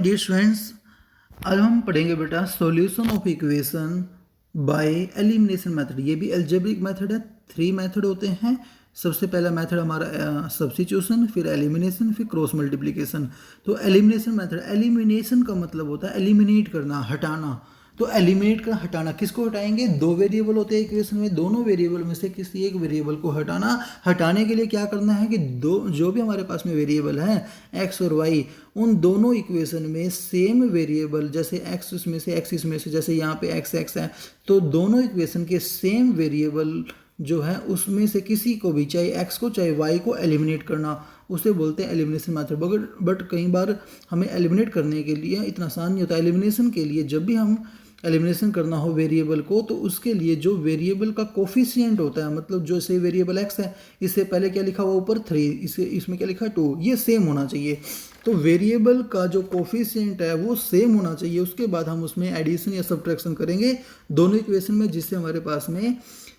Dear students, आज हम पढ़ेंगे बेटा solution of equation by elimination method. ये भी अलजेब्रिक मेथड है। 3 मेथड होते हैं। सबसे पहला मेथड हमारा सब्स्टिट्यूशन, फिर एलिमिनेशन, फिर क्रॉस मल्टीप्लिकेशन। तो एलिमिनेशन मेथड, एलिमिनेशन का मतलब होता है एलिमिनेट करना, हटाना। तो एलिमिनेट का हटाना, किसको हटाएंगे? 2 वेरिएबल होते हैं इक्वेशन में, दोनों वेरिएबल में से किसी एक वेरिएबल को हटाना। हटाने के लिए क्या करना है कि जो भी हमारे पास में वेरिएबल है एक्स और वाई, उन दोनों इक्वेशन में सेम वेरिएबल, जैसे एक्स इसमें से एक्स इसमें से, जैसे यहाँ पे एक्स एक्स है, तो दोनों इक्वेशन के सेम वेरिएबल जो है उसमें से किसी को भी, चाहे एक्स को चाहे वाई को, एलिमिनेट करना, उसे बोलते हैं एलिमिनेशन मेथड। बट कई बार हमें एलिमिनेट करने के लिए इतना आसान नहीं होता। एलिमिनेशन के लिए जब भी हम एलिमिनेशन करना हो वेरिएबल को, तो उसके लिए जो वेरिएबल का कोफिशिएंट होता है, मतलब जो से वेरिएबल एक्स है, इससे पहले क्या लिखा हुआ ऊपर 3, इसमें क्या लिखा 2, ये सेम होना चाहिए। तो वेरिएबल का जो कोफिशिएंट है वो सेम होना चाहिए। उसके बाद हम उसमें एडिशन या सब्ट्रैक्शन करेंगे दोनों इक्वेशन में, जिससे हमारे पास में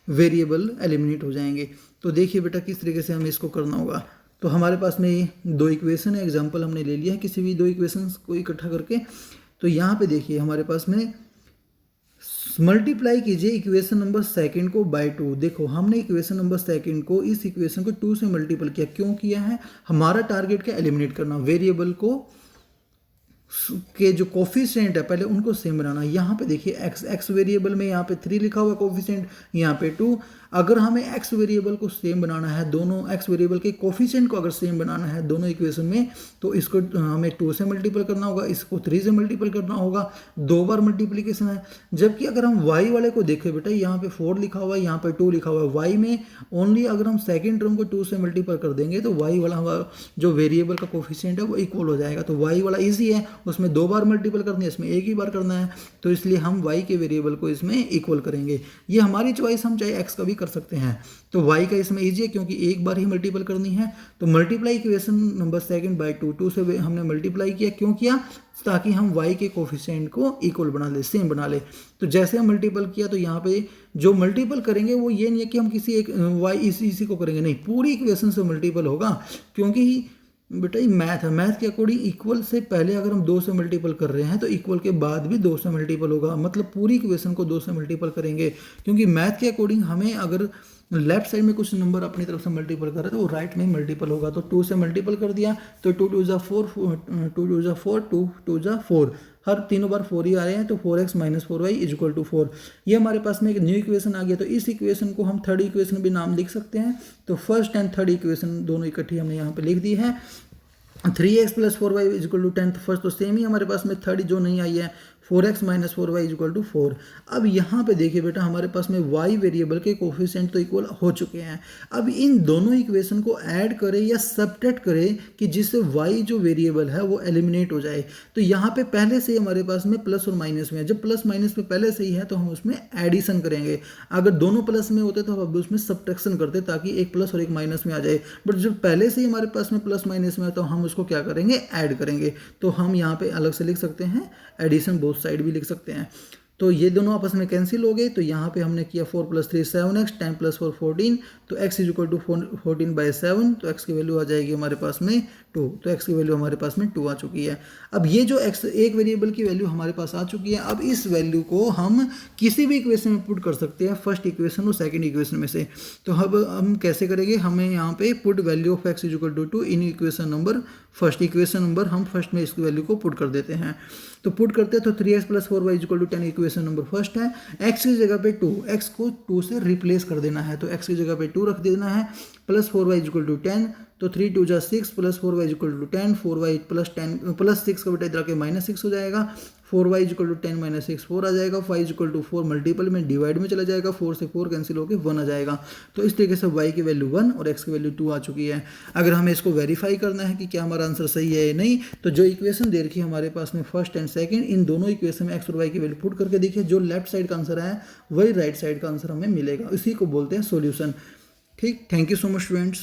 वेरिएबल एलिमिनेट हो जाएंगे। तो देखिए बेटा किस तरीके से हमें इसको करना होगा। तो हमारे पास में 2 इक्वेशन है, एग्जाम्पल हमने ले लिया है किसी भी 2 इक्वेशन को इकट्ठा करके। तो यहाँ पे देखिए हमारे पास में मल्टीप्लाई कीजिए इक्वेशन नंबर सेकंड को बाय 2। देखो हमने इक्वेशन नंबर सेकंड को, इस इक्वेशन को 2 से मल्टीपल किया। क्यों किया है? हमारा टारगेट क्या? एलिमिनेट करना। वेरिएबल को के जो कोफिशिएंट है पहले उनको सेम बनाना। यहाँ पे देखिए एक्स वेरिएबल में यहाँ पे 3 लिखा हुआ है कोफिशिएंट, यहाँ पे 2। अगर हमें एक्स वेरिएबल को सेम बनाना है, दोनों एक्स वेरिएबल के कोफिशिएंट को अगर सेम बनाना है दोनों इक्वेशन में, तो इसको हमें 2 से मल्टीपल करना होगा, इसको 3 से मल्टीपल करना होगा। 2 बार मल्टीप्लिकेशन है। जबकि अगर हम वाई वाले को देखें बेटा, यहाँ पे 4 लिखा हुआ है, यहाँ पे 2 लिखा हुआ है। वाई में ओनली अगर हम सेकेंड टर्म को 2 से मल्टीपल कर देंगे तो वाई वाला हमारा जो वेरिएबल का कोफिशिएंट है वो इक्वल हो जाएगा। तो वाई वाला ईजी है, उसमें 2 बार मल्टीपल करनी है, इसमें 1 ही बार करना है। तो इसलिए हम y के वेरिएबल को इसमें इक्वल करेंगे। ये हमारी चॉइस, हम चाहे x का भी कर सकते हैं। तो y का इसमें ईजी है क्योंकि 1 बार ही मल्टीपल करनी है। तो multiply equation number second by 2 से हमने मल्टीप्लाई किया। क्यों किया? ताकि हम y के कोफिशिएंट को इक्वल बना ले, सेम बना ले। तो जैसे हम मल्टीपल किया, तो यहाँ पे जो मल्टीपल करेंगे वो ये नहीं है कि हम किसी एक y इसी को करेंगे, नहीं, पूरी इक्वेशन से मल्टीपल होगा। क्योंकि बेटा ये मैथ है, मैथ के अकॉर्डिंग इक्वल से पहले अगर हम 2 से मल्टीपल कर रहे हैं तो इक्वल के बाद भी 2 से मल्टीपल होगा, मतलब पूरी इक्वेशन को 2 से मल्टीपल करेंगे। क्योंकि मैथ के अकॉर्डिंग हमें अगर लेफ्ट साइड में कुछ नंबर अपनी तरफ से मल्टीपल कर रहे हैं तो वो राइट में मल्टीपल होगा। तो 2 से मल्टीपल कर दिया तो 2 2 जा 4, 2 2 जा 4, 2 2 जा 4, हर तीनों बार 4 ही आ रहे हैं। तो 4x - 4y = 4। ये हमारे पास में एक न्यू इक्वेशन आ गया। तो इस इक्वेशन को हम थर्ड इक्वेशन भी नाम लिख सकते हैं। तो फर्स्ट एंड थर्ड इक्वेशन दोनों इकट्ठी हमने यहाँ पे लिख दी है। 3x + 4y = 10। तो फर्स्ट तो सेम ही हमारे पास में, थर्ड जो नहीं आई है 4x - 4y = 4। अब यहाँ पे देखिए बेटा हमारे पास में y वेरिएबल के कोफिशिएंट तो इक्वल हो चुके हैं। अब इन दोनों इक्वेशन को ऐड करें या सबट्रैक्ट करें कि जिससे y जो वेरिएबल है वो एलिमिनेट हो जाए। तो यहाँ पे पहले से ही हमारे पास में प्लस और माइनस में है। जब प्लस माइनस में पहले से ही है तो हम उसमें एडिशन करेंगे। अगर दोनों प्लस में होते तो हम उसमें सबट्रैक्शन करते ताकि एक प्लस और एक माइनस में आ जाए। बट जब पहले से ही हमारे पास में प्लस माइनस में है तो हम उसको क्या करेंगे? ऐड करेंगे। तो हम यहाँ पे अलग से लिख सकते हैं एडिशन, बोथ साइड भी लिख सकते हैं। तो ये दोनों आपस में कैंसिल हो गए। तो यहाँ पे हमने किया 4 + 3 7x, 10 + 4 14। तो x = 14/7। तो x की वैल्यू आ जाएगी हमारे पास में 2। तो x की वैल्यू हमारे पास में 2 आ चुकी है। अब ये जो x एक वेरिएबल की वैल्यू हमारे पास आ चुकी है। अब इस वैल्यू को हम किसी भी इक्वेशन में पुट कर सकते हैं, फर्स्ट इक्वेशन और सेकंड इक्वेशन में से। तो अब हम कैसे करेंगे? हमें यहाँ पे put value of x = 2 in equation number first. Equation number हम फर्स्ट में इसकी वैल्यू को पुट कर देते हैं। तो पुट करते हैं तो 3x + 4y = 10 equation number first है। x की जगह पे 2, x को 2 से रिप्लेस कर देना है। तो x की जगह पे 2 रख देना है, प्लस 4y = 10। तो 3 2 जा 6 + 4y = 10, 4y + 10 + 6 का बेटा इधर के -6 हो जाएगा। 4y = 10 - 6 4 आ जाएगा। 5 = 4 मल्टीपल में डिवाइड में चला जाएगा, 4 से 4 कैंसिल होकर 1 आ जाएगा। तो इस तरीके से y की वैल्यू 1 और x की वैल्यू 2 आ चुकी है। अगर हमें इसको वेरीफाई करना है कि क्या हमारा आंसर सही है या नहीं, तो जो इक्वेशन दे रखी है हमारे पास में फर्स्ट एंड सेकंड, इन दोनों इक्वेशन में x और y की वैल्यू पुट करके देखिए, जो लेफ्ट साइड का आंसर है वही राइट साइड का आंसर हमें मिलेगा। इसी को बोलते हैं सॉल्यूशन। ठीक, thank you so much students.